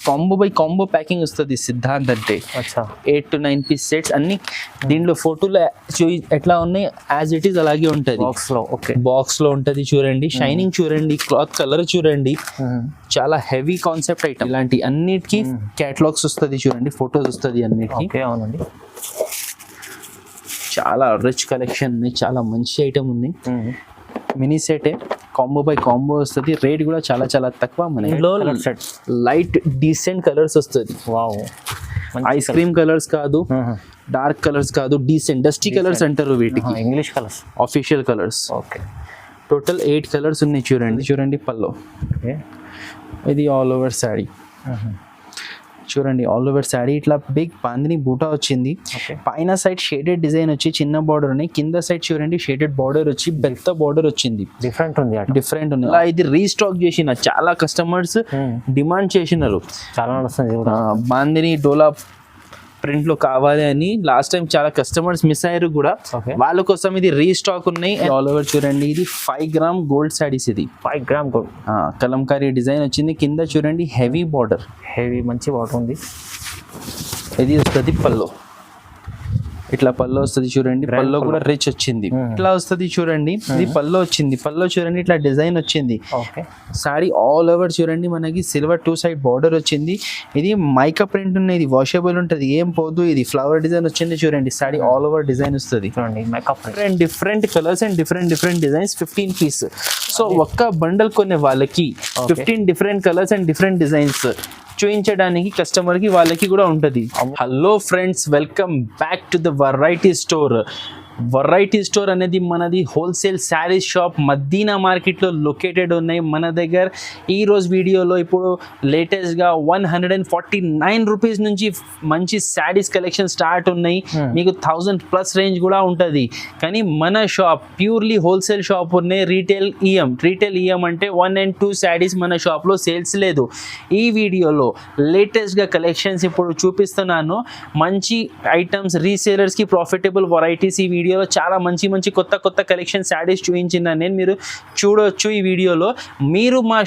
Combo by combo packing వస్తుంది సిద్ధాంత్ అంటే. 8 to 9 piece sets అన్ని దీంట్లో ఫోటోలో ఎట్లా ఉన్నాయి యాజ్ ఇట్ ఈస్ అలాగే ఉంటుంది. బాక్స్ లో ఉంటది చూడండి. షైనింగ్ చూడండి, క్లాత్ కలర్ చూడండి, చాలా హెవీ కాన్సెప్ట్ ఐటమ్. ఇలాంటి అన్నిటికీ క్యాటలాగ్స్ వస్తుంది చూడండి, ఫొటోస్ వస్తుంది అన్నిటికీ. అవునండి, చాలా రిచ్ కలెక్షన్ ఉంది, చాలా మంచి ఐటమ్ ఉంది. Mini set combo by combo వస్తుంది. రేట్ కూడా చాలా చాలా తక్కువ. మనలో లైట్ డీసెంట్ కలర్స్ వస్తుంది. ఐస్ క్రీమ్ కలర్స్ కాదు, డార్క్ కలర్స్ కాదు, డీసెంట్ డస్టీ కలర్స్ అంటారు వీటికి, English colours, official colours. Total 8 colours ఉన్నాయి చూడండి. చూడండి పల్లో, ఇది ఆల్ ఓవర్ శారీ. చూడండి ఆల్ ఓవర్ శారీ ఇట్లా బిగ్ బాందిని బూటా వచ్చింది. పైన సైడ్ షేడెడ్ డిజైన్ వచ్చి చిన్న బార్డర్ ఉన్నాయి, కింద సైడ్ చూడండి షేడెడ్ బార్డర్ వచ్చి పెద్ద బార్డర్ వచ్చింది. డిఫరెంట్ ఉంది. అలా ఇది రీస్టాక్ చేసిన చాలా కస్టమర్స్ డిమాండ్ చేసినారు. చాలా బాందిని డోలా ప్రింట్ లో కావాలి అని లాస్ట్ టైం చాలా కస్టమర్స్ మిస్ అయ్యారు కూడా. వాళ్ళ కోసం ఇది రీస్టాక్ ఉన్నాయి. ఆల్ ఓవర్ చూడండి, ఇది 5 గ్రామ్ గోల్డ్ శారీస్. ఇది 5 గ్రామ్ గోల్డ్ కలంకారీ డిజైన్ వచ్చింది. కింద చూడండి హెవీ బార్డర్, మంచి బార్డర్ ఉంది. ఇది వస్తుంది పల్లో, ఇట్లా పల్లో వస్తుంది చూడండి. పల్లో కూడా రిచ్ వచ్చింది. ఇట్లా వస్తుంది చూడండి, ఇది పల్లో వచ్చింది. పల్లో చూడండి ఇట్లా డిజైన్ వచ్చింది. సారీ ఆల్ ఓవర్ చూడండి మనకి సిల్వర్ 2 సైడ్ బార్డర్ వచ్చింది. ఇది మైకా ప్రింట్ ఉన్నది, ఇది వాషబుల్ ఉంటుంది, ఏం పోదు. ఇది ఫ్లవర్ డిజైన్ వచ్చింది చూడండి. సారీ ఆల్ ఓవర్ డిజైన్ వస్తుంది. Different colours and different designs. 15 piece. So ఒక్క బండల్ కొనే వాళ్ళకి 15 different colours and different designs చూపించడానికి కస్టమర్ కి వాళ్ళకి కూడా ఉంటుంది. Hello friends, welcome back to the variety store. Variety store అనేది మనది హోల్సేల్ శారీస్ షాప్ మదీనా మార్కెట్లో లొకేటెడ్ ఉన్నాయి. మన దగ్గర ఈ రోజు వీడియోలో ఇప్పుడు లేటెస్ట్గా 149 రూపీస్ నుంచి మంచి శారీస్ కలెక్షన్ స్టార్ట్ ఉన్నాయి. మీకు 1000+ రేంజ్ కూడా ఉంటుంది. కానీ మన షాప్ ప్యూర్లీ హోల్సేల్ షాప్ ఉన్నాయి. రీటైల్ ఈఎం అంటే 1 and 2 శారీస్ మన షాప్లో సేల్స్ లేదు. ఈ వీడియోలో లేటెస్ట్గా కలెక్షన్స్ ఇప్పుడు చూపిస్తున్నాను. మంచి ఐటమ్స్ రీసేలర్స్కి ప్రాఫిటబుల్ వెరైటీస్ ఈ వీడియోలో చాలా మంచి కొత్త కలెక్షన్ శారీస్ చూపించిన నేను, మీరు చూడొచ్చు ఈ వీడియోలో. మీరు మా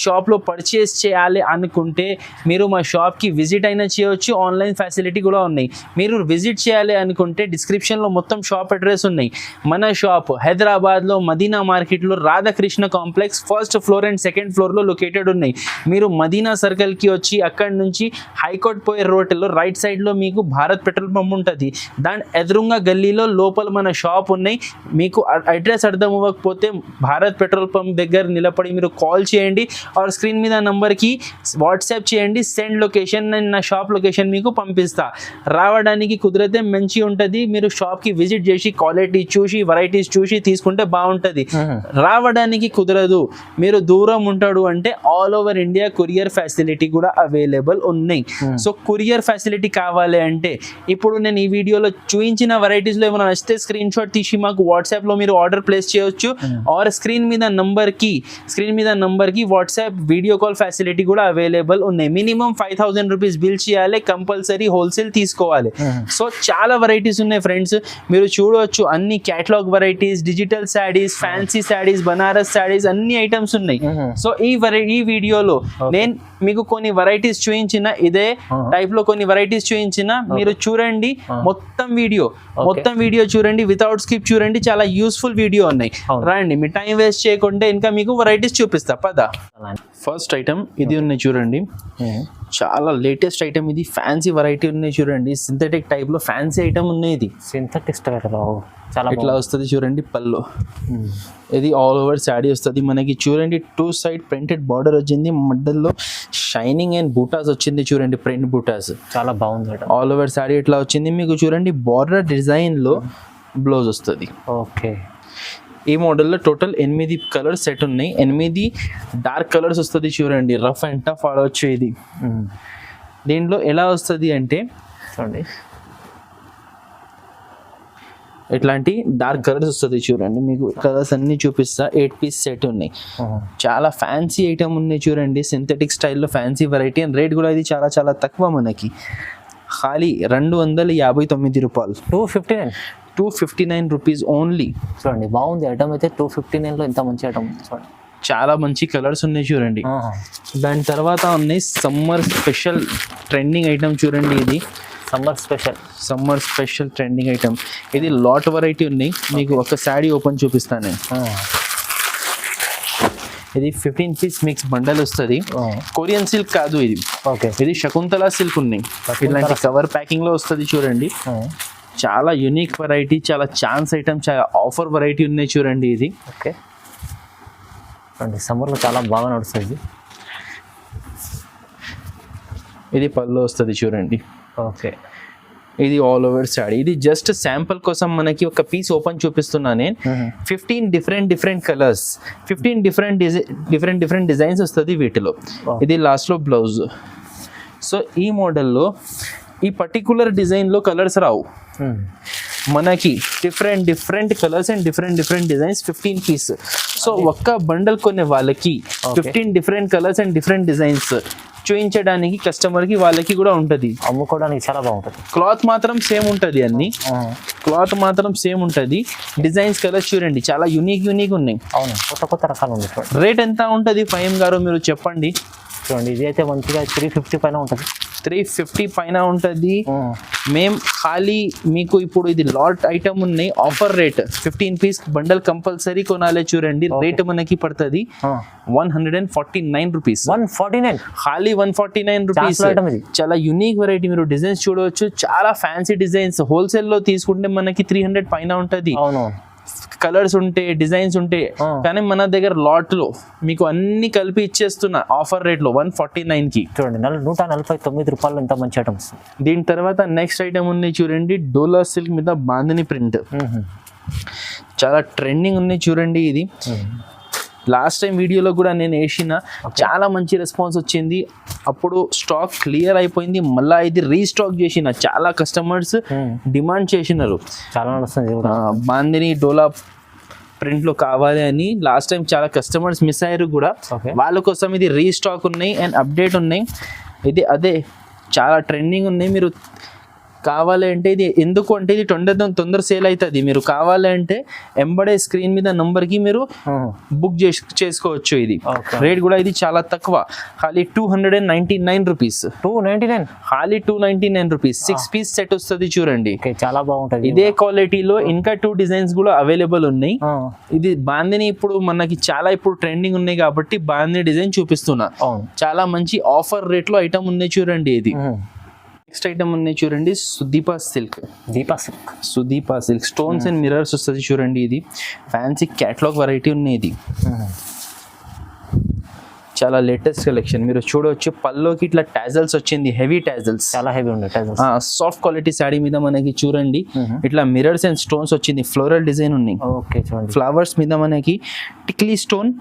షాప్లో పర్చేస్ చేయాలి అనుకుంటే మీరు మా షాప్కి విజిట్ అయినా చేయవచ్చు. ఆన్లైన్ ఫెసిలిటీ కూడా ఉన్నాయి. మీరు విజిట్ చేయాలి అనుకుంటే డిస్క్రిప్షన్లో మొత్తం షాప్ అడ్రస్ ఉన్నాయి. మన షాప్ హైదరాబాద్లో మదీనా మార్కెట్లో Radhakrishna complex 1st floor and 2nd ఫ్లోర్లో లొకేటెడ్ ఉన్నాయి. మీరు మదీనా సర్కిల్కి వచ్చి అక్కడి నుంచి హైకోర్ట్ పోయే రోడ్లో రైట్ సైడ్లో మీకు భారత్ పెట్రోల్ పంప్ ఉంటుంది. దాని ఎదురుగా గల్లీలో లోపల మన షాప్ ఉన్నాయి. మీకు అడ్రస్ అర్థం అవ్వకపోతే భారత్ పెట్రోల్ పంప్ దగ్గర నిలబడి మీరు కాల్ చేయండి. ఆర్ స్క్రీన్ మీద నంబర్కి వాట్సాప్ చేయండి, సెండ్ లొకేషన్, నేను నా షాప్ లొకేషన్ మీకు పంపిస్తా. రావడానికి కుదిరితే మంచి ఉంటుంది. మీరు షాప్కి విజిట్ చేసి క్వాలిటీ చూసి వెరైటీస్ చూసి తీసుకుంటే బాగుంటుంది. రావడానికి కుదరదు, మీరు దూరం ఉంటాడు అంటే all over India courier facility కూడా అవైలబుల్ ఉన్నాయి. సో కొరియర్ ఫెసిలిటీ కావాలి అంటే ఇప్పుడు నేను ఈ వీడియోలో చూపించిన వెరైటీస్లో ఏమైనా నచ్చితే స్క్రీన్ షాట్ తీసి మాకు వాట్సాప్లో మీరు ఆర్డర్ ప్లేస్ చేయొచ్చు. ఆర్ స్క్రీన్ మీద నంబర్కి వాట్సాప్ వీడియో కాల్ ఫెసిలిటీ కూడా అవైలబుల్ ఉన్నాయి. మినిమం 5000 రూపీస్ బిల్ చేయాలి, కంపల్సరీ హోల్సేల్ తీసుకోవాలి. సో చాలా వెరైటీస్ ఉన్నాయి ఫ్రెండ్స్, మీరు చూడవచ్చు. అన్ని catalogue varieties, digital saris, fancy saris, Banaras saris, అన్ని ఐటమ్స్ ఉన్నాయి. సో ఈ వీడియోలో నేను మీకు కొన్ని వెరైటీస్ చూపించిన, ఇదే టైప్ లో కొన్ని వెరైటీస్ చూపించిన, మీరు చూడండి మొత్తం వీడియో చూడండి, వితౌట్ స్కిప్ చూడండి. చాలా యూస్ఫుల్ వీడియో ఉన్నాయి. రండి, మీ టైం వేస్ట్ చేయకుండా ఇంకా మీకు వెరైటీస్ చూపిస్తా పద. ఫస్ట్ ఐటమ్ ఇది ఉన్నాయి చూడండి, చాలా లేటెస్ట్ ఐటమ్. ఇది ఫ్యాన్సీ వెరైటీ ఉన్నాయి చూడండి. సింథటిక్ టైప్ లో ఫ్యాన్సీ ఐటమ్ ఉన్నాయి. ఇది సింథటిక్ చాలా ఇట్లా వస్తుంది చూడండి పల్లో. ఇది ఆల్ ఓవర్ శారీ వస్తుంది మనకి. చూడండి 2 సైడ్ ప్రింటెడ్ బార్డర్ వచ్చింది, మధ్యలో షైనింగ్ అండ్ బూటాస్ వచ్చింది చూడండి, ప్రింట్ బూటాస్. చాలా బాగుంది. ఆల్ ఓవర్ శారీ ఇట్లా వచ్చింది మీకు. చూడండి బార్డర్ డిజైన్ లో బ్లౌజ్ వస్తుంది. ఓకే, ఈ మోడల్లో టోటల్ 8 కలర్స్ సెట్ ఉన్నాయి. 8 డార్క్ కలర్స్ వస్తుంది చూడండి. రఫ్ అండ్ టఫ్ ఆడవచ్చు. ఇది దీంట్లో ఎలా వస్తుంది అంటే చూడండి, ఇట్లాంటి డార్క్ కలర్స్ వస్తుంది చూడండి. మీకు కలర్స్ అన్ని చూపిస్తా. 8 పీస్ సెట్ ఉన్నాయి. చాలా ఫ్యాన్సీ ఐటమ్ ఉన్నాయి చూడండి, సింథటిక్ స్టైల్లో ఫ్యాన్సీ వెరైటీ. అండ్ రేట్ కూడా ఇది చాలా చాలా తక్కువ మనకి. ఖాళీ 259 రూపాయలు. 259 రూపీస్ ఓన్లీ. చూడండి బాగుంది ఐటమ్ అయితే. 259లో ఇంత మంచి ఐటమ్ చూడండి. చాలా మంచి కలర్స్ ఉన్నాయి చూడండి. దాని తర్వాత ఉన్నాయి సమ్మర్ స్పెషల్ ట్రెండింగ్ ఐటమ్ చూడండి. ఇది సమ్మర్ స్పెషల్ ట్రెండింగ్ ఐటమ్. ఇది లాట్ వెరైటీ ఉన్నాయి. మీకు ఒక శారీ ఓపెన్ చూపిస్తాను నేను. ఇది 15 పీస్ మిక్స్ బండల్ వస్తుంది. కొరియన్ సిల్క్ కాదు ఇది. ఇది శకుంతల సిల్క్ ఉన్నాయి. ఇలాంటి కవర్ ప్యాకింగ్ లో వస్తుంది చూడండి. చాలా యూనిక్ వెరైటీ, చాలా ఛాన్స్ ఐటమ్, చాలా ఆఫర్ వెరైటీ ఉన్నాయి చూడండి. ఇది సమ్మర్లో చాలా బాగా నడుస్తుంది. ఇది పళ్ళు వస్తుంది చూడండి. ఇది ఆల్ ఓవర్ శారీ. ఇది జస్ట్ శాంపుల్ కోసం మనకి ఒక పీస్ ఓపెన్ చూపిస్తున్నా నేను. 15 డిఫరెంట్ కలర్స్, 15 డిఫరెంట్ డిజైన్స్ వస్తుంది వీటిలో. ఇది లాస్ట్లో బ్లౌజ్. సో ఈ మోడల్లో ఈ పర్టికులర్ డిజైన్లో కలర్స్ రావు మనకి. Different colours and different designs, 15 piece. So ఒక్క బండల్ కొనే వాళ్ళకి 15 different colours and different designs చూపించడానికి కస్టమర్కి వాళ్ళకి కూడా ఉంటుంది. అమ్ముకోవడానికి చాలా బాగుంటుంది. క్లాత్ మాత్రం సేమ్ ఉంటుంది. క్లాత్ మాత్రం సేమ్ ఉంటుంది. డిజైన్స్ కలర్స్ చూడండి చాలా యూనిక్ ఉన్నాయి. అవును, కొత్త రకాలు ఉంది. రేట్ ఎంత ఉంటుంది ఫహీమ్ గారు మీరు చెప్పండి. చూడండి, ఇది అయితే మంచిగా 350 పైన ఉంటుంది. 350 పైన ఉంటుంది. మేము ఖాళీ మీకు ఇప్పుడు ఇది లాట్ ఐటమ్ ఉన్నాయి. Offer rate 15 piece bundle compulsory కొనాలి చూడండి. రేట్ మనకి పడుతుంది 149 రూపీస్. 149 ఖాళీ 149 రూపీస్. చాలా యూనిక్ వెరైటీ. మీరు డిజైన్స్ చూడవచ్చు, చాలా ఫ్యాన్సీ డిజైన్స్. హోల్సేల్ లో తీసుకుంటే మనకి 300 పైన ఉంటుంది. కలర్స్ ఉంటే, డిజైన్స్ ఉంటే, కానీ మన దగ్గర లాట్ లో మీకు అన్ని కలిపి ఇచ్చేస్తున్నా ఆఫర్ రేట్ లో 149 కి. చూడండి, 149 రూపాయలు ఎంత మంచి ఐటమ్స్. దీని తర్వాత నెక్స్ట్ ఐటమ్ ఉంది చూడండి. డోలా సిల్క్ మీద బాందిని ప్రింట్. చాలా ట్రెండింగ్ ఉన్నాయి చూడండి. ఇది లాస్ట్ టైం వీడియోలో కూడా నేను వేసిన, చాలా మంచి రెస్పాన్స్ వచ్చింది. అప్పుడు స్టాక్ క్లియర్ అయిపోయింది. మళ్ళీ ఇది రీస్టాక్ చేసిన. చాలా కస్టమర్స్ డిమాండ్ చేసినారు. చాలా నడుస్తుంది బాందిని డోలా ప్రింట్ లో కావాలి అని. లాస్ట్ టైం చాలా కస్టమర్స్ మిస్ అయ్యారు కూడా. వాళ్ళ కోసం ఇది రీస్టాక్ ఉన్నాయి అండ్ అప్డేట్ ఉన్నాయి. ఇది అదే చాలా ట్రెండింగ్ ఉన్నాయి. మీరు కావాలంటే ఇది ఎందుకు అంటే ఇది తొందర సేల్ అవుతుంది. మీరు కావాలంటే ఎంబడే స్క్రీన్ మీద నంబర్కి మీరు బుక్ చేసుకోవచ్చు. ఇది రేట్ కూడా ఇది చాలా తక్కువ, ఖాళీ 299 రూపీస్. 299 ఖాళీ 299 రూపీస్. 6 పీస్ సెట్ వస్తుంది చూడండి. చాలా బాగుంటుంది. ఇదే క్వాలిటీలో ఇంకా 2 డిజైన్స్ కూడా అవైలబుల్ ఉన్నాయి. ఇది బాందిని ఇప్పుడు మనకి చాలా ఇప్పుడు ట్రెండింగ్ ఉన్నాయి కాబట్టి బాందిని డిజైన్ చూపిస్తున్నా. చాలా మంచి ఆఫర్ రేట్ లో ఐటమ్ ఉన్నాయి చూడండి. ఇది నెక్స్ట్ ఐటమ్ ఉన్నాయి చూడండి. సుదీపా సిల్క్ స్టోన్స్ అండ్ మిర్రర్స్ వస్తుంది చూడండి. ఇది ఫ్యాన్సీ క్యాటలాగ్ వెరైటీ ఉన్నాయి. ఇది చాలా లేటెస్ట్ కలెక్షన్. మీరు చూడవచ్చు పల్లోకి ఇట్లా టాజల్స్ వచ్చింది. హెవీ టాజల్స్, చాలా హెవీ ఉంది. సాఫ్ట్ క్వాలిటీ శారీ మీద మనకి చూడండి ఇట్లా మిర్రర్స్ అండ్ స్టోన్స్ వచ్చింది. ఫ్లోరల్ డిజైన్ ఉన్నాయి. ఫ్లవర్స్ మీద మనకి tikli stone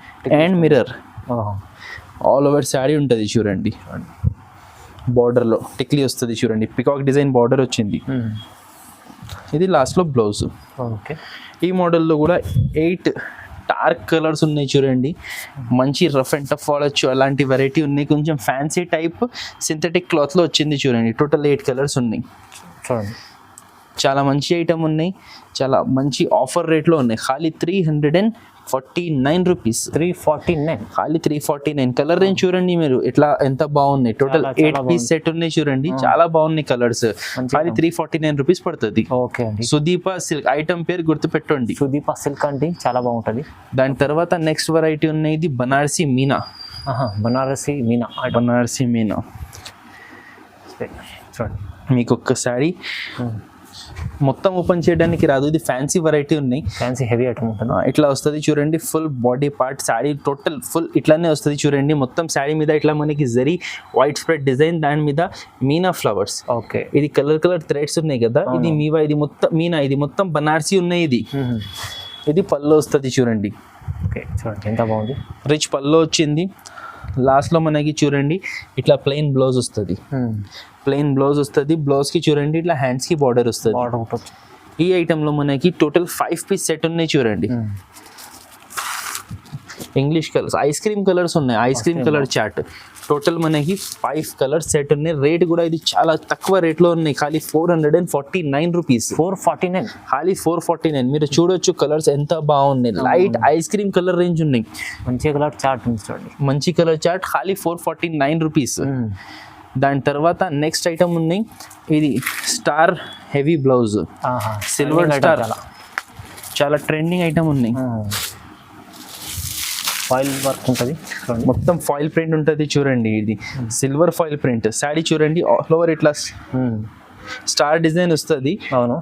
and mirror all over sari ఉంటుంది చూడండి. బార్డర్ లో టిక్లీ వస్తుంది చూడండి. పికాక్ డిజైన్ బార్డర్ వచ్చింది. ఇది లాస్ట్ లో బ్లౌజ్. ఈ మోడల్లో కూడా 8 డార్క్ కలర్స్ ఉన్నాయి చూడండి. మంచి రఫ్ అండ్ టఫ్ వాడచ్చు అలాంటి వెరైటీ ఉన్నాయి. కొంచెం ఫ్యాన్సీ టైప్ సింథటిక్ క్లాత్ లో వచ్చింది చూడండి. టోటల్ 8 కలర్స్ ఉన్నాయి చూడండి. చాలా మంచి ఐటమ్ ఉన్నాయి. చాలా మంచి ఆఫర్ రేట్ లో ఉన్నాయి. ఖాళీ 349 రూపీస్. 349 ఖాళీ 349. కలర్ రేంజ్ చూడండి మీరు ఎట్లా ఎంత బాగున్నాయి. టోటల్ 8 పీస్ సెట్ ఉన్నాయి చూడండి. చాలా బాగున్నాయి కలర్స్. ఖాళీ 349 రూపీస్ పడుతుంది. సుదీపా సిల్క్ ఐటమ్ పేరు గుర్తుపెట్టండి. సుదీపా సిల్క్ అంటే చాలా బాగుంటుంది. దాని తర్వాత నెక్స్ట్ వెరైటీ ఉన్నాయి బనారసి మీనా. చూడండి, మీకు ఒక్కసారి మొత్తం ఓపెన్ చేయడానికి రాదు. ఇది ఫ్యాన్సీ వెరైటీ ఉన్నాయి. ఫ్యాన్సీ హెవీ ఐటమ్ ఉంటుంది. ఇట్లా వస్తుంది చూడండి. Full body part sari total full ఇట్లానే వస్తుంది చూడండి. మొత్తం శారీ మీద ఇట్లా మనకి జరీ వైట్ స్ప్రెడ్ డిజైన్, దాని మీద మీనా ఫ్లవర్స్. ఇది కలర్ థ్రెడ్స్ ఉన్నాయి కదా. ఇది మీవా, ఇది మొత్తం మీనా, ఇది మొత్తం బనారసి ఉన్నాయి. ఇది పళ్ళు వస్తుంది చూడండి. చూడండి ఎంత బాగుంది. రిచ్ పళ్ళు వచ్చింది. లాస్ట్ లో మనకి చూడండి ఇట్లా ప్లెయిన్ బ్లౌజ్ వస్తుంది. బ్లౌజ్ కి చూడండి ఇట్లా హ్యాండ్స్ కి బార్డర్ వస్తుంది. ఈ ఐటమ్ లో మనకి టోటల్ 5 పీస్ సెట్ ఉన్నాయి చూడండి. English colours, ice cream colours ఉన్నాయి. Ice cream colour chart total మనకి 5 కలర్ సెట్ ఉన్నాయి. రేట్ కూడా ఇది చాలా తక్కువ రేట్లో ఉన్నాయి, ఖాళీ 449 రూపీస్. 449. ఖాళీ 449. మీరు చూడొచ్చు కలర్స్ ఎంత బాగున్నాయి. Light ice cream colour range ఉన్నాయి, మంచి కలర్ చార్ట్ ఉంది చూడండి. మంచి కలర్ చార్ట్. ఖాళీ 449 రూపీస్. దాని తర్వాత నెక్స్ట్ ఐటమ్ ఉన్నాయి, ఇది star heavy blouse, silver star, చాలా ట్రెండింగ్ ఐటమ్ ఉన్నాయి. ఫాయిల్ వర్క్ ఉంటుంది చూడండి, మొత్తం ఫాయిల్ ప్రింట్ ఉంటుంది చూడండి. ఇది సిల్వర్ ఫాయిల్ ప్రింట్. శారీ చూడండి ఆల్ ఓవర్ ఇట్లా స్టార్ డిజైన్ వస్తుంది. అవును.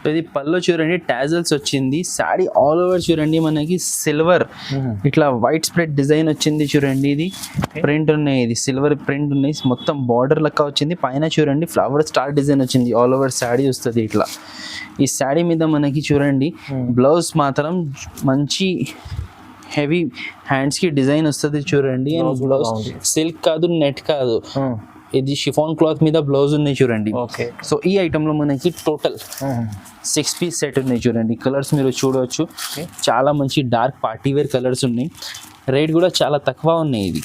ఇది పళ్ళు చూడండి టాజల్స్ వచ్చింది. శారీ ఆల్ ఓవర్ చూడండి మనకి సిల్వర్ ఇట్లా వైట్ స్ప్రెడ్ డిజైన్ వచ్చింది చూడండి. ఇది ప్రింట్ ఉన్నాయి, ఇది సిల్వర్ ప్రింట్ ఉన్నాయి, మొత్తం బార్డర్ లెక్క వచ్చింది. పైన చూడండి ఫ్లవర్ స్టార్ డిజైన్ వచ్చింది. ఆల్ ఓవర్ శారీ వస్తుంది ఇట్లా. ఈ శారీ మీద మనకి చూడండి బ్లౌజ్ మాత్రం మంచి హెవీ హ్యాండ్స్ కి డిజైన్ వస్తుంది చూడండి. బ్లౌజ్ సిల్క్ కాదు, నెట్ కాదు, ఇది షిఫాన్ క్లాత్ మీద బ్లౌజ్ ఉన్నాయి చూడండి. ఓకే. సో ఈ ఐటెంలో మనకి టోటల్ 6 పీస్ సెట్ ఉన్నాయి చూడండి. కలర్స్ మీరు చూడవచ్చు, చాలా మంచి డార్క్ పార్టీ వేర్ కలర్స్ ఉన్నాయి. రేట్ కూడా చాలా తక్కువ ఉన్నాయి. ఇది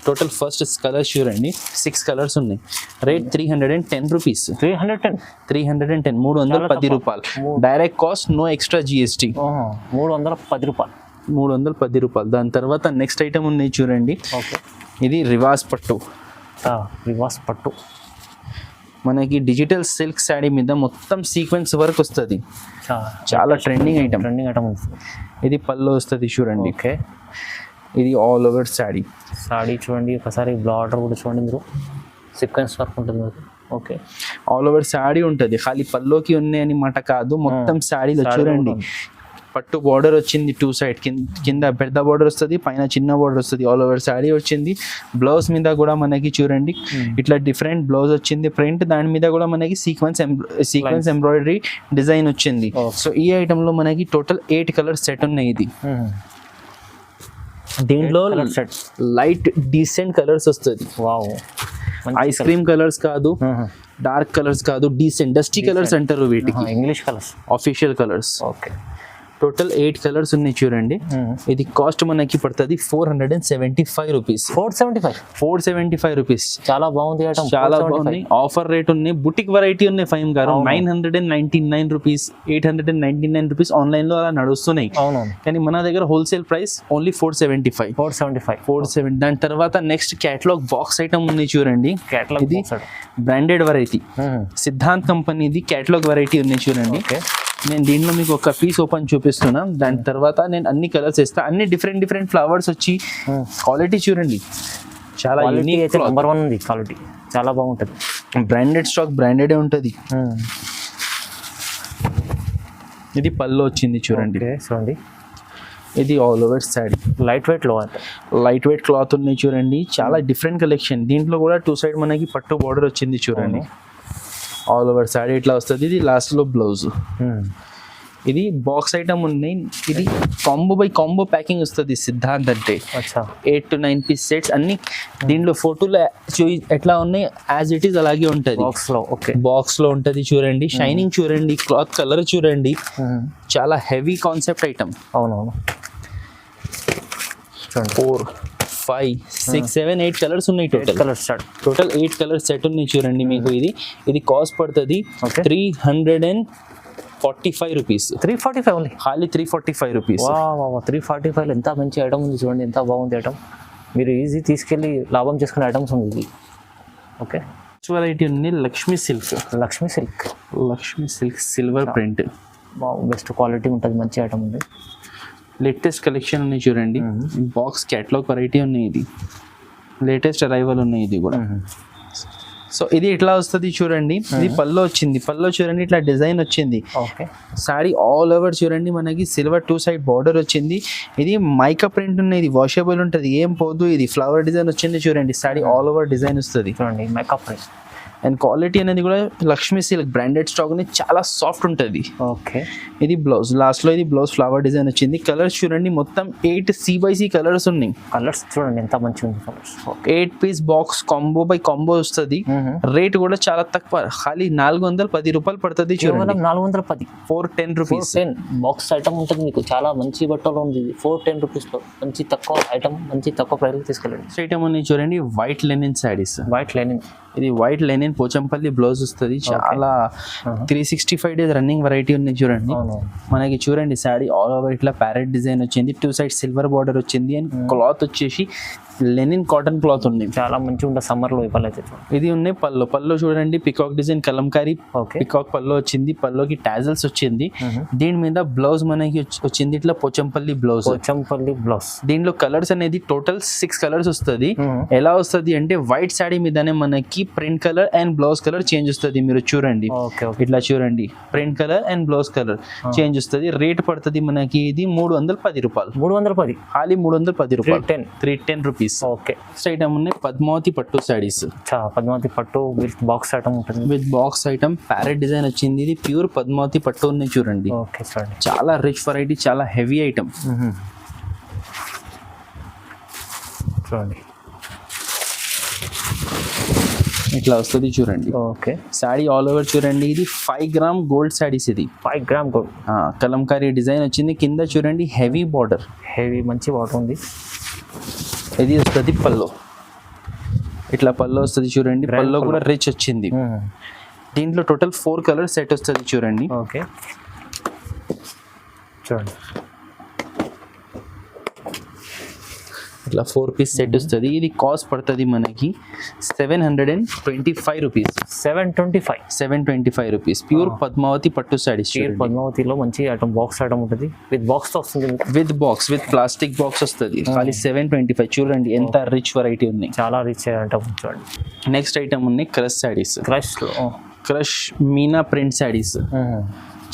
టోటల్ ఫస్ట్ కలర్స్ చూడండి 6 కలర్స్ ఉన్నాయి. Rate 310 rupees. 310. 310 రూపాయలు. Direct cost, no extra GST. 310 రూపాయలు. 310 రూపాయలు. దాని తర్వాత నెక్స్ట్ ఐటమ్ ఉన్నాయి చూడండి. ఓకే. ఇది రివాస్ పట్టు. రివాస్ పట్టు మనకి డిజిటల్ సిల్క్ శారీ మీద మొత్తం సీక్వెన్స్ వర్క్ వస్తుంది, చాలా ట్రెండింగ్ ఐటమ్. ఇది పళ్ళు వస్తుంది చూడండి. ఓకే. ఇది ఆల్ ఓవర్ శారీ. శారీ చూడండి ఒకసారి, బార్డర్ కూడా చూడండి, మీరు సీక్వెన్స్ వర్క్ ఉంటుంది. ఓకే. ఆల్ ఓవర్ శారీ ఉంటుంది, ఖాళీ పల్లోకి ఉన్నాయి అని మాట కాదు, మొత్తం శారీలో చూడండి పట్టు బార్డర్ వచ్చింది. 2 సైడ్, కింద పెద్ద బార్డర్ వస్తుంది, పైన చిన్న బార్డర్ వస్తుంది. ఆల్ ఓవర్ శారీ వచ్చింది. బ్లౌజ్ మీద కూడా మనకి చూడండి ఇట్లా డిఫరెంట్ బ్లౌజ్ వచ్చింది ప్రింట్. దాని మీద కూడా మనకి సీక్వెన్స్ ఎంబ్రాయిడరీ డిజైన్ వచ్చింది. సో ఈ ఐటెంలో మనకి టోటల్ 8 కలర్ సెట్ ఉన్నాయి. ఇది దీంట్లో లైట్ డీసెంట్ కలర్స్ వస్తుంది. వావ్. ఐస్ క్రీమ్ కలర్స్ కాదు, డార్క్ కలర్స్ కాదు, డీసెంట్ డస్టీ కలర్స్ అంటారు వీటికి, English colours, official colours. Okay. Total 8 colours ఉన్నాయి చూడండి. ఇది కాస్ట్ మనకి పడుతుంది 475 రూపీస్. 475 రూపీస్. చాలా బాగుంది ఐటమ్, చాలా బాగుంది. ఆఫర్ రేట్ ఉన్నాయి. బుటిక్ వెరైటీ ఉన్నాయి. ఫైమ్ గారు 999 రూపీస్, 899 రూపీస్ ఆన్లైన్ లో అలా నడుస్తున్నాయి. కానీ మన దగ్గర హోల్సేల్ ప్రైస్ ఓన్లీ 475. దాని తర్వాత నెక్స్ట్ క్యాటలాగ్ బాక్స్ ఐటమ్ ఉంది చూడండి. ఇది బ్రాండెడ్ వెరైటీ, సిద్ధాంత్ కంపెనీది క్యాటలాగ్ వెరైటీ ఉన్నాయి చూడండి. నేను దీంట్లో మీకు ఒక పీస్ ఓపెన్ చూపిస్తున్నా. దాని తర్వాత నేను అన్ని కలర్స్ ఇస్తా. అన్ని డిఫరెంట్ ఫ్లవర్స్ వచ్చి క్వాలిటీ చూడండి, చాలా యూనిక్ అయితే నెంబర్ 1 ఉంది. క్వాలిటీ చాలా బాగుంటుంది. బ్రాండెడ్ స్టాక్ బ్రాండెడే ఉంటుంది. ఇది పళ్ళు వచ్చింది చూడండి. ఇది all over sari, light weight cloth ఉన్నాయి చూడండి. చాలా డిఫరెంట్ కలెక్షన్. దీంట్లో కూడా 2 సైడ్ మనకి పట్టు బార్డర్ వచ్చింది చూడండి. ఆల్ ఓవర్ శారీ ఇట్లా వస్తుంది. ఇది లాస్ట్ లో బ్లౌజ్. ఇది బాక్స్ ఐటమ్ ఉన్నాయి. ఇది కాంబో బై కాంబో ప్యాకింగ్ వస్తుంది సిద్ధాంత్ అంటే. 8 to 9 పీస్ సెట్స్ అన్ని. దీంట్లో ఫోటోలో ఎట్లా ఉన్నాయి యాజ్ ఇట్ ఈస్ అలాగే ఉంటుంది బాక్స్ లో ఉంటుంది చూడండి. షైనింగ్ చూడండి, క్లాత్ కలర్ చూడండి, చాలా హెవీ కాన్సెప్ట్ ఐటమ్. అవునవును. 4, 5, 6, 7, 8 కలర్స్ ఉన్నాయి. టోటల్ 8 కలర్ సెట్ ఉన్నాయి చూడండి. మీకు ఇది కాస్ట్ పడుతుంది 345 రూపీస్. 345 ఓన్లీ, ఖాళీ 345 రూపీస్. 345 ఎంత మంచి ఐటమ్ ఉంది చూడండి, ఎంత బాగుంది ఐటమ్. మీరు ఈజీ తీసుకెళ్ళి లాభం చేసుకునే ఐటమ్స్ ఉంది ఇది. ఓకే. వెరైటీ ఉంది Lakshmi silk silver print. Best quality ఉంటుంది, మంచి ఐటమ్ ఉంది. లేటెస్ట్ కలెక్షన్ ఉన్నాయి చూడండి. బాక్స్ క్యాటలాగ్ వెరైటీ ఉన్నాయి. ఇది లేటెస్ట్ అరైవల్ ఉన్నాయి. ఇది కూడా. సో ఇది ఇట్లా వస్తుంది చూడండి. ఇది పళ్ళు వచ్చింది. పళ్ళు చూడండి ఇట్లా డిజైన్ వచ్చింది. సారీ ఆల్ ఓవర్ చూడండి మనకి సిల్వర్ 2 సైడ్ బార్డర్ వచ్చింది. ఇది మైకా ప్రింట్ ఉన్నాయి. ఇది వాషబుల్ ఉంటుంది, ఏం పోదు. ఇది ఫ్లవర్ డిజైన్ వచ్చింది చూడండి. సారీ ఆల్ ఓవర్ డిజైన్ వస్తుంది చూడండి. మైకా ప్రింట్ అండ్ క్వాలిటీ అనేది కూడా లక్ష్మీ సిల్క్ బ్రాండెడ్ స్టాక్ అనేది చాలా సాఫ్ట్ ఉంటుంది. ఓకే, ఇది బ్లౌజ్, లాస్ట్లో ఇది బ్లౌజ్ ఫ్లవర్ డిజైన్ వచ్చింది. కలర్స్ చూడండి మొత్తం 8 C/C కలర్స్ ఉన్నాయి. కలర్స్ చూడండి ఎంత మంచిగా ఉంది కలర్స్. 8 piece box combo by combo వస్తుంది. రేట్ కూడా చాలా తక్కువ, ఖాళీ 410 రూపాయలు పడుతుంది. చూడండి 410, 410 రూపీస్ బాక్స్ ఐటమ్ ఉంటుంది మీకు. చాలా మంచి బట్టలు ఉంది 410 రూపీస్లో. మంచి తక్కువ ఐటమ్, మంచి తక్కువ ప్రైస్లో తీసుకెళ్ళండి. నెక్స్ట్ ఐటమ్ ఉన్నాయి చూడండి, white Lenin saris. White Lenin, ఇది వైట్ లెనిన్ పోచంపల్లి బ్లౌజ్ వస్తుంది. చాలా 365 డేస్ రన్నింగ్ వెరైటీ ఉన్నాయి చూడండి. మనకి చూడండి శారీ ఆల్ ఓవర్ ఇట్లా ప్యారెట్ డిజైన్ వచ్చింది, 2 సైడ్ సిల్వర్ బార్డర్ వచ్చింది. అండ్ క్లాత్ వచ్చేసి లెనిన్ కాటన్ క్లాత్ ఉంది. చాలా మంచిగా ఉంటుంది సమ్మర్లో ఇవ్వాలైతే. ఇది ఉన్నాయి పల్లో చూడండి, పికాక్ డిజైన్ కలంకారీ పికాక్ పల్లో వచ్చింది. పల్లోకి టాజల్స్ వచ్చింది. దీని మీద బ్లౌజ్ మనకి వచ్చింది ఇట్లా పోచంపల్లి బ్లౌజ్. దీనిలో కలర్స్ అనేది టోటల్ 6 కలర్స్ వస్తుంది. ఎలా వస్తుంది అంటే వైట్ శారీ మీదనే మనకి print colour and blouse colour change వస్తుంది. మీరు చూడండి ఇట్లా చూడండి, print colour and blouse colour change వస్తుంది. రేట్ పడుతుంది మనకి ఇది 310 రూపాయలు. 310, ఖాళీ 310 రూపాయలు, 310 రూపీస్. ఓకే, నెక్స్ట్ ఐటమ్ ఉన్నాయి పద్మావతి పట్టు శారీస్. పద్మావతి పట్టు విత్ బాక్స్ ఐటమ్ ఉంటుంది. With box item parrot design వచ్చింది. ఇది ప్యూర్ పద్మావతి పట్టు ఉన్నాయి చూడండి. ఓకే, చూడండి చాలా రిచ్ వెరైటీ, చాలా హెవీ ఐటమ్. చూడండి ఇట్లా వస్తుంది చూడండి. ఓకే, శారీ ఆల్ ఓవర్ చూడండి. ఇది 5 గ్రామ్ గోల్డ్ శారీస్. ఇది 5 గ్రామ్ గోల్డ్ కలంకారీ డిజైన్ వచ్చింది. కింద చూడండి హెవీ బార్డర్, హెవీ మంచి బార్డర్ ఉంది. ఇది వస్తుంది పల్లో, ఇట్లా పల్లో వస్తుంది చూడండి. పల్లో కూడా రిచ్ వచ్చింది. దీంట్లో టోటల్ 4 కలర్ సెట్ వస్తుంది చూడండి. ఓకే, చూడండి ఇట్లా 4 పీస్ సెట్ వస్తుంది. ఇది కాస్ట్ పడుతుంది మనకి 725 రూపీస్. 725 రూపీస్. ప్యూర్ పద్మావతి పట్టు శారీస్. పద్మావతిలో మంచి ఐటమ్, బాక్స్ ఐటమ్ ఉంటుంది. విత్ బాక్స్ వస్తుంది, with box, with plastic box వస్తుంది. ఖాళీ 725. చూడండి ఎంత రిచ్ వెరైటీ ఉన్నాయి, చాలా రిచ్ ఐటమ్. చూడండి నెక్స్ట్ ఐటమ్ ఉన్నాయి crush saris. Crush Meena print saris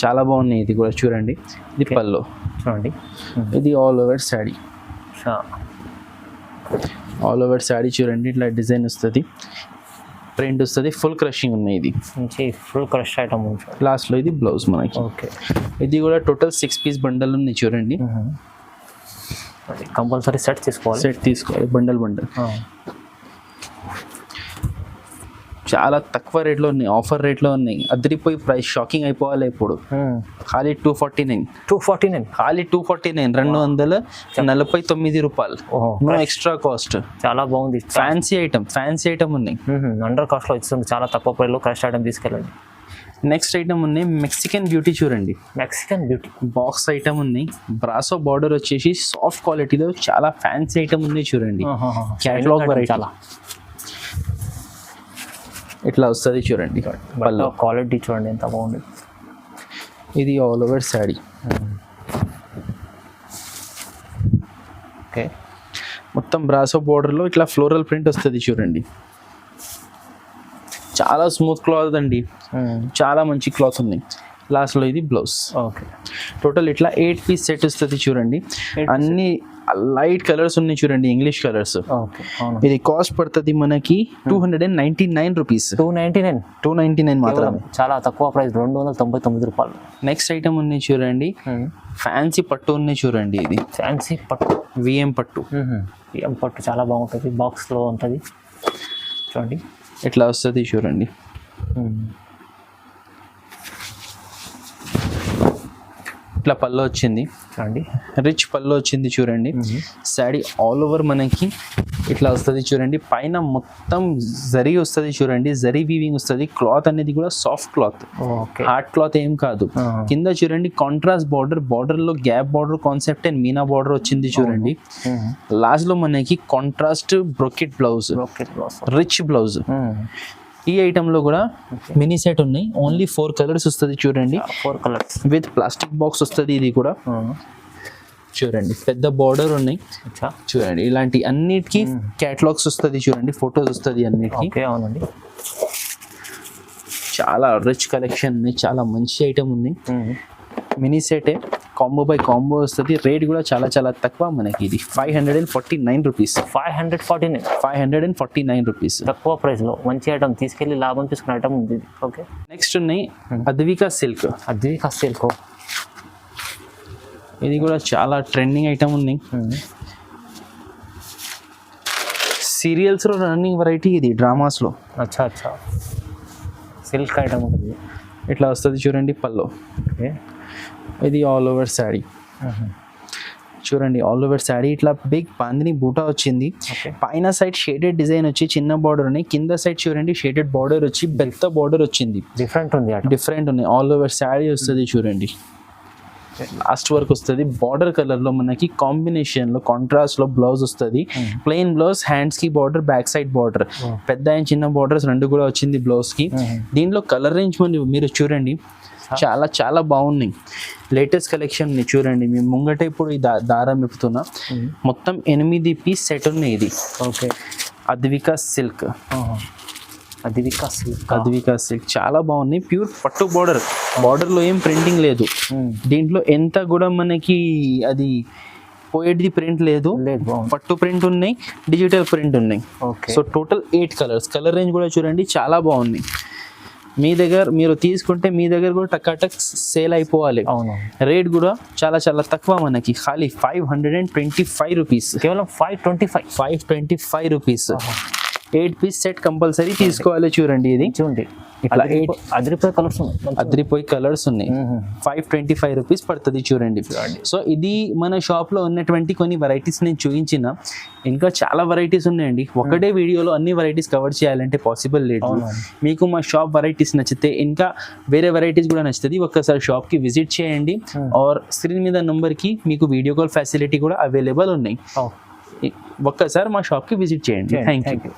చాలా బాగున్నాయి. ఇది కూడా చూడండి. ఇది పల్లో చూడండి. ఇది all over sari. All over sari చూడండి. ఇట్లా డిజైన్ వస్తుంది, ప్రింట్ వస్తుంది, ఫుల్ క్రషింగ్ ఉన్నాయి. ఇది మంచి ఫుల్ క్రష్ ఐటమ్. లాస్ట్లో ఇది బ్లౌజ్ మనకి. ఓకే, ఇది కూడా టోటల్ 6 పీస్ బండల్ ఉన్నాయి చూడండి. కంపల్సరీ సెట్ తీసుకోవాలి. సెట్ తీసుకోవాలి, బండల్. చాలా తక్కువ రేట్లో ఉన్నాయి, ఆఫర్ రేట్లో ఉన్నాయి. అదిరిపోయి ప్రైస్ షాకింగ్ అయిపోవాలి ఇప్పుడు. ఖాళీ 249. ఖాళీ 249, 249 రూపాయలు. No extra cost. చాలా బాగుంది. ఫ్యాన్సీ ఐటమ్ ఉన్నాయి. అండర్ కాస్ట్ లో ఇస్తుంది. చాలా తక్కువ ప్రైస్ లో క్రష్ ఐటమ్ తీసుకెళ్ళండి. నెక్స్ట్ ఐటమ్ ఉన్నాయి మెక్సికన్ బ్యూటీ చూడండి. మెక్సికన్ బ్యూటీ బాక్స్ ఐటమ్ ఉన్నాయి. బ్రాసో బార్డర్ వచ్చేసి సాఫ్ట్ క్వాలిటీలో చాలా ఫ్యాన్సీ ఐటమ్ ఉన్నాయి చూడండి. క్యాటలాగ్ వెరైటీ చాలా ఇట్లా వస్తుంది చూడండి. క్వాలిటీ చూడండి ఎంత బాగుంది. ఇది ఆల్ ఓవర్ శారీ. ఓకే, మొత్తం బ్రాసో బోర్డర్లో ఇట్లా ఫ్లోరల్ ప్రింట్ వస్తుంది చూడండి. చాలా స్మూత్ క్లాత్ అండి, చాలా మంచి క్లాత్ ఉంది. లాస్ట్లో ఇది బ్లౌజ్. ఓకే, టోటల్ ఇట్లా 8 పీస్ సెట్ వస్తుంది చూడండి. అన్ని లైట్ కలర్స్ ఉన్నాయి చూడండి, ఇంగ్లీష్ కలర్స్. ఇది కాస్ట్ పడుతుంది మనకి 299 రూపీస్. 299 మాత్రమే, చాలా తక్కువ ప్రైస్. 299 రూపాయలు. నెక్స్ట్ ఐటమ్ ఉన్నాయి చూడండి, ఫ్యాన్సీ పట్టు ఉన్నాయి చూడండి. ఇది ఫ్యాన్సీ పట్టు, విఎం పట్టు. విఎం పట్టు చాలా బాగుంటుంది, బాక్స్లో ఉంటుంది చూడండి. ఇట్లా వస్తుంది చూడండి. ఇట్లా పల్లో వచ్చింది చూడండి, రిచ్ పల్లో వచ్చింది చూడండి. శారీ ఆల్ ఓవర్ మనకి ఇట్లా వస్తుంది చూడండి. పైన మొత్తం జరీ వస్తుంది చూడండి, జరీ వీవింగ్ వస్తుంది. క్లాత్ అనేది కూడా సాఫ్ట్ క్లాత్, హార్డ్ క్లాత్ ఏం కాదు. కింద చూడండి కాంట్రాస్ట్ బార్డర్ లో gap border concept and Meena border వచ్చింది చూడండి. లాస్ట్ లో మనకి contrast brocade blouse, rich blouse. ఈ ఐటమ్ లో కూడా మినీ సెట్ ఉన్నాయి. ఓన్లీ 4 కలర్స్ వస్తుంది చూడండి. 4 కలర్స్ విత్ ప్లాస్టిక్ బాక్స్ వస్తుంది. ఇది కూడా చూడండి, పెద్ద బార్డర్ ఉన్నాయి చూడండి. ఇలాంటి అన్నిటికీ క్యాటలాగ్స్ వస్తుంది చూడండి, ఫొటోస్ వస్తుంది అన్నిటికీ. అవునండి, చాలా రిచ్ కలెక్షన్ ఉంది, చాలా మంచి ఐటమ్ ఉంది. మినీ సెటే, కాంబో బై కాంబో వస్తుంది. రేట్ కూడా చాలా చాలా తక్కువ మనకి. ఇది 549 రూపీస్. 549 రూపీస్ తక్కువ ప్రైస్లో మంచి ఐటమ్ తీసుకెళ్ళి లాభం చేసుకునే ఐటమ్ ఉంది ఇది. ఓకే, నెక్స్ట్ ఉన్నాయి అద్వికా సిల్క్. అద్వికా సిల్క్ ఇది కూడా చాలా ట్రెండింగ్ ఐటమ్ ఉన్నాయి. సీరియల్స్లో రన్నింగ్ వెరైటీ ఇది, డ్రామాస్లో. అచ్చా అచ్చా, సిల్క్ ఐటమ్ ఉంటుంది. ఇట్లా వస్తుంది చూడండి పల్లో. ఓకే, ఇది ఆల్ ఓవర్ శారీ చూడండి. ఆల్ ఓవర్ శారీ ఇట్లా బిగ్ బాందిని బూటా వచ్చింది. పైన సైడ్ షేడెడ్ డిజైన్ వచ్చి చిన్న బార్డర్ ఉన్నాయి. కింద సైడ్ చూడండి షేడెడ్ బార్డర్ వచ్చి పెద్ద బార్డర్ వచ్చింది. డిఫరెంట్ ఉన్నాయి. ఆల్ ఓవర్ శారీ వస్తుంది చూడండి. లాస్ట్ వర్క్ వస్తుంది. బార్డర్ కలర్ లో మనకి కాంబినేషన్ లో కాంట్రాస్ట్ లో బ్లౌజ్ వస్తుంది. ప్లెయిన్ బ్లౌజ్, హ్యాండ్స్ కి బార్డర్, బ్యాక్ సైడ్ బార్డర్, పెద్ద అండ్ చిన్న బార్డర్స్ రెండు కూడా వచ్చింది బ్లౌజ్ కి. దీంట్లో కలర్ రేంజ్ మీరు చూడండి చాలా చాలా బాగున్నాయి. లేటెస్ట్ కలెక్షన్ చూడండి. మేము ముంగట ఇప్పుడు ఈ దారం మెప్పుతున్నా. మొత్తం 8 పీస్ సెట్ ఉన్నాయి ఇది. Okay, Advika silk. Advika silk చాలా బాగున్నాయి. ప్యూర్ పట్టు బార్డర్ లో ఏం ప్రింటింగ్ లేదు. దీంట్లో ఎంత కూడా మనకి అది పోయేది ప్రింట్ లేదు. పట్టు ప్రింట్ ఉన్నాయి, డిజిటల్ ప్రింట్ ఉన్నాయి. So total 8 colours. Colour range కూడా చూడండి చాలా బాగున్నాయి. మీ దగ్గర మీరు తీసుకుంటే మీ దగ్గర కూడా టక్ సేల్ అయిపోవాలి. రేట్ కూడా చాలా చాలా తక్కువ మనకి. ఖాళీ 525 రూపీస్. కేవలం 525 రూపీస్. 8 పీస్ సెట్ కంపల్సరీ తీసుకోవాలి. చూడండి ఇది చూడండి, ఇట్లా అదిరిపోయి కలర్స్ ఉన్నాయి. 525 రూపీస్ పడుతుంది చూడండి. సో ఇది మన షాప్ లో ఉన్నటువంటి కొన్ని వెరైటీస్ నేను చూపించిన. ఇంకా చాలా వెరైటీస్ ఉన్నాయండి. ఒకటే వీడియోలో అన్ని వెరైటీస్ కవర్ చేయాలంటే పాసిబుల్ లేదు. మీకు మా షాప్ వెరైటీస్ నచ్చితే ఇంకా వేరే వెరైటీస్ కూడా నచ్చుతుంది. ఒక్కసారి షాప్ కి విజిట్ చేయండి. ఆర్ స్క్రీన్ మీద నంబర్ కి మీకు వీడియో కాల్ ఫెసిలిటీ కూడా అవైలబుల్ ఉన్నాయి. ఒక్కసారి మా షాప్ కి విజిట్ చేయండి. Thank you.